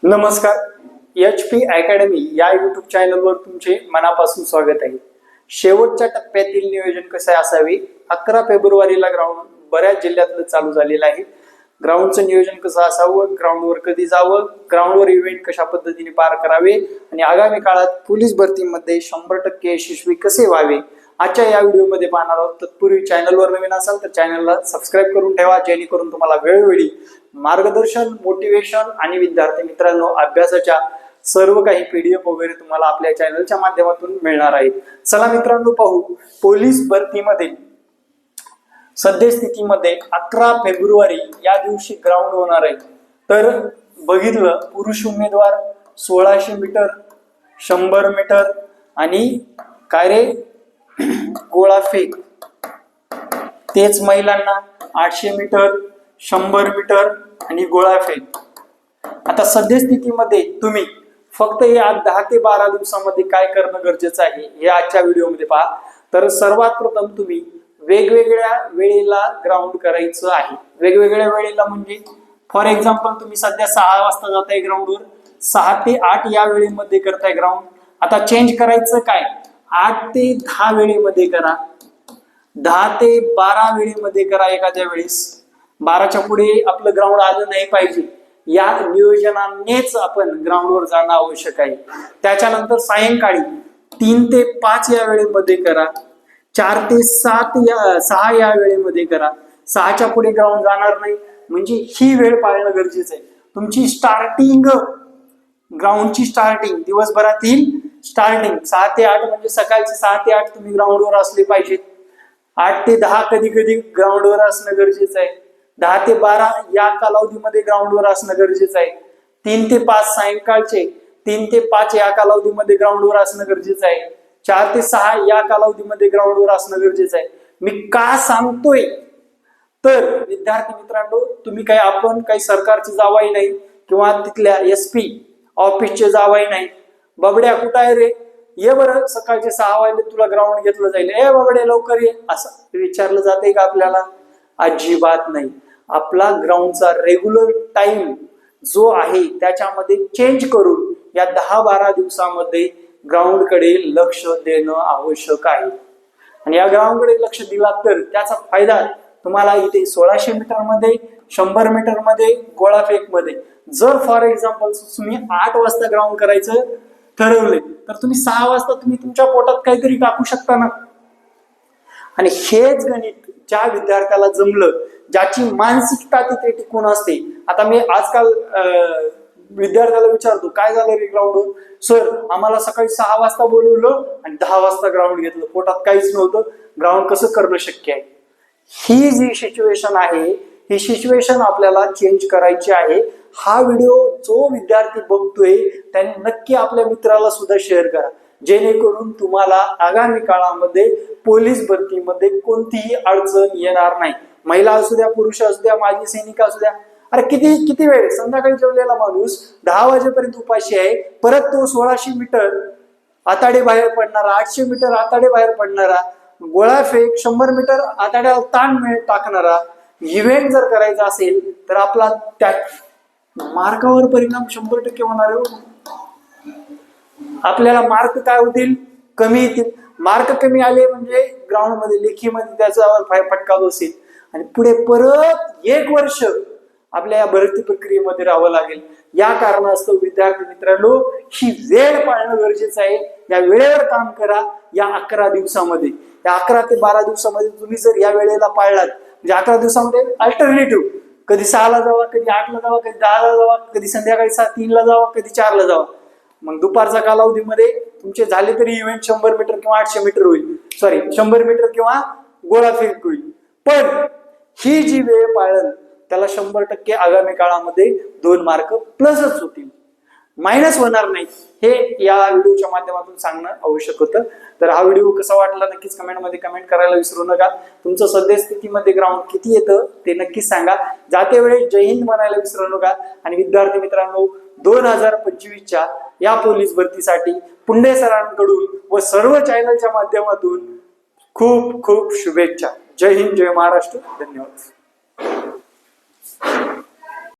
नमस्कार. HP academy या YouTube चॅनलवर तुमचे मनापासून स्वागत आहे. शेवटच्या टप्प्यातील नियोजन कसे असावे, 11 फेब्रुवारीला ग्राउंड बऱ्याच जिल्ह्यातलं चालू झालेलं आहे. ग्राउंडचं नियोजन कसं असावं, ग्राउंडवर कधी जावं, ग्राउंडवर इव्हेंट कशा पद्धतीने पार करावे आणि आगामी काळात पोलीस भरतीमध्ये 100% यशस्वी कसे व्हावे, आजच्या या व्हिडिओमध्ये पाहणार आहोत. तत्पूर्वी चॅनलवर नवीन असाल तर चॅनलला सबस्क्राईब करून ठेवा, जेणेकरून तुम्हाला वेळोवेळी मार्गदर्शन, मोटिवेशन आणि विद्यार्थी मित्रांनो अभ्यासाच्या सर्व काही PDF वगैरे तुम्हाला आपल्या चॅनलच्या माध्यमातून मिळणार आहेत. चला मित्रांनो पाहू, पोलीस भरतीमध्ये सद्यस्थितीमध्ये 11 फेब्रुवारी या दिवशी ग्राउंड होणार आहे. तर बघितलं, पुरुष उमेदवार 1600 मीटर, 100 मीटर आणि काय रे गोळाफेक, तेच महिलांना 800 मीटर, 100 मीटर आणि गोळाफेक. आता सद्यस्थितीमध्ये तुम्ही फक्त या 10 ते 12 दिवसामध्ये काय करणं गरजेचं आहे हे आजच्या व्हिडिओमध्ये पहा. तर सर्वात प्रथम तुम्ही वेगवेगळ्या वेळेला ग्राउंड करायचं आहे. वेगवेगळ्या वेळेला म्हणजे फॉर एक्झाम्पल तुम्ही सध्या 6 वाजता जाताय ग्राउंडवर, 6 ते 8 या वेळेमध्ये करताय ग्राउंड. आता चेंज करायचं काय, 8 ते 10 वेळेमध्ये करा, 10 ते 12 वेळेमध्ये करा. एखाद्या वेळेस 12च्या पुढे आपलं ग्राउंड आलं नाही पाहिजे. या नियोजनानेच आपण ग्राउंडवर जाणं आवश्यक आहे. त्याच्यानंतर सायंकाळी 3 ते 5 या वेळेमध्ये करा, 4 ते 6 या वेळेमध्ये करा. 6च्या पुढे ग्राउंड जाणार नाही, म्हणजे ही वेळ पाळणं गरजेचं आहे. तुमची स्टार्टिंग, ग्राउंडची स्टार्टिंग, दिवसभरातील स्टार्टिंग 6 ते 8 म्हणजे सकाळचे 6 ते 8 तुम्ही ग्राउंडवर असले पाहिजेत. 8 ते 10 कधी कधी ग्राउंडवर असणं गरजेचं आहे. 10 ते 12 या कालावधीमध्ये ग्राउंडवर असणं गरजेचं आहे. 3 ते 5 सायंकाळचे 3 ते 5 या कालावधीमध्ये ग्राउंडवर असणं गरजेचं आहे. 4 ते 6 या कालावधीमध्ये ग्राउंडवर असणं गरजेचं आहे. मी का सांगतोय तर विद्यार्थी मित्रांनो, तुम्ही आपण काही सरकारचे जावाई नाही किंवा तिथल्या SP ऑफिसचे जावाई नाही. बबड्या कुठं आहे रे, ये बरं सकाळचे 6 वाजले तुला ग्राउंड घेतलं जाईल, ए बबड्या लवकर ये, असं विचारलं जाते का आपल्याला? अजिबात नाही. आपला ग्राउंडचा रेग्युलर टाइम जो आहे त्याच्यामध्ये चेंज करून या 10-12 दिवसामध्ये ग्राउंड कडे लक्ष देणं आवश्यक आहे. आणि या ग्राउंड कडे लक्ष दिला तर त्याचा फायदा तुम्हाला इथे 1600 मीटर मध्ये, 100 मीटर मध्ये, गोळाफेक मध्ये. जर फॉर एक्झाम्पल तुम्ही 8 वाजता ग्राउंड करायचं ठरवले तर तुम्ही 6 वाजता तुम्ही तुमच्या पोटात काहीतरी टाकू शकता ना. आणि हेच गणित ज्या विद्यार्थ्याला जमलं, ज्याची मानसिकता तिथे टिकून असते. आता मी आजकाल विद्यार्थ्याला विचारतो, काय झालं रे ग्राउंडवर? सर आम्हाला सकाळी 6 वाजता बोलवलं आणि 10 वाजता ग्राउंड घेतलं, पोटात काहीच नव्हतं, ग्राउंड कसं करणं शक्य आहे? ही जी सिच्युएशन आहे, ही सिच्युएशन आपल्याला चेंज करायची आहे. हा व्हिडिओ जो विद्यार्थी बघतोय त्याने नक्की आपल्या मित्राला सुद्धा शेअर करा, जेणेकरून तुम्हाला आगामी काळामध्ये पोलीस भरतीमध्ये कोणतीही अडचण येणार नाही. महिला असू द्या, पुरुष असू द्या, माजी सैनिक असू द्या. अरे किती वेळ, संध्याकाळी जेवलेला माणूस 10 वाजेपर्यंत उपाशी आहे, परत तो 1600 मीटर आताडे बाहेर पडणारा, 800 मीटर आताडे बाहेर पडणारा, गोळाफेक 100 मीटर आताड्याला ताण टाकणारा इव्हेंट जर करायचा असेल तर आपला त्या मार्कावर परिणाम 100% होणार आहे. आपल्याला मार्क काय होतील? कमी येतील. मार्क कमी आले म्हणजे ग्राउंड मध्ये, लेखीमध्ये त्याच्यावर फटका बसेल आणि पुढे परत 1 वर्ष आपल्या या भरती प्रक्रियेमध्ये राहावं लागेल. या कारणास्तव विद्यार्थी मित्रांनो, ही वेळ पाळणं गरजेचं आहे. या वेळेवर काम करा. या 11 दिवसामध्ये, या 11 ते 12 दिवसामध्ये तुम्ही जर या वेळेला पाळलात, म्हणजे 11 दिवसामध्ये अल्टरनेटिव्ह, कधी 6ला जावा, कधी 8ला जावा, कधी 10ला जावा, कधी संध्याकाळी 3ला जावा, कधी 4ला जावा. मग दुपारच्या कालावधीमध्ये तुमचे झाले तरी इव्हेंट 100 मीटर किंवा 800 मीटर होईल, 100 मीटर किंवा गोळाफेक होईल. पण ही जी वेळ पाळल त्याला 100% आगामी काळामध्ये 2 मार्क प्लसच होतील, मायनस होणार नाही. हे या व्हिडिओच्या माध्यमातून सांगणं आवश्यक होतं. तर हा व्हिडिओ कसा वाटला नक्कीच कमेंटमध्ये कमेंट करायला विसरू नका. तुमचं सद्यस्थितीमध्ये ग्राउंड किती येतं ते नक्कीच सांगा. जाते वेळेस जय हिंद म्हणायला विसरू नका. आणि विद्यार्थी मित्रांनो, 2025च्या या पोलीस भरतीसाठी पुंडे सरांकडून व सर्व चॅनलच्या माध्यमातून खूप खूप शुभेच्छा. जय हिंद, जय महाराष्ट्र. धन्यवाद.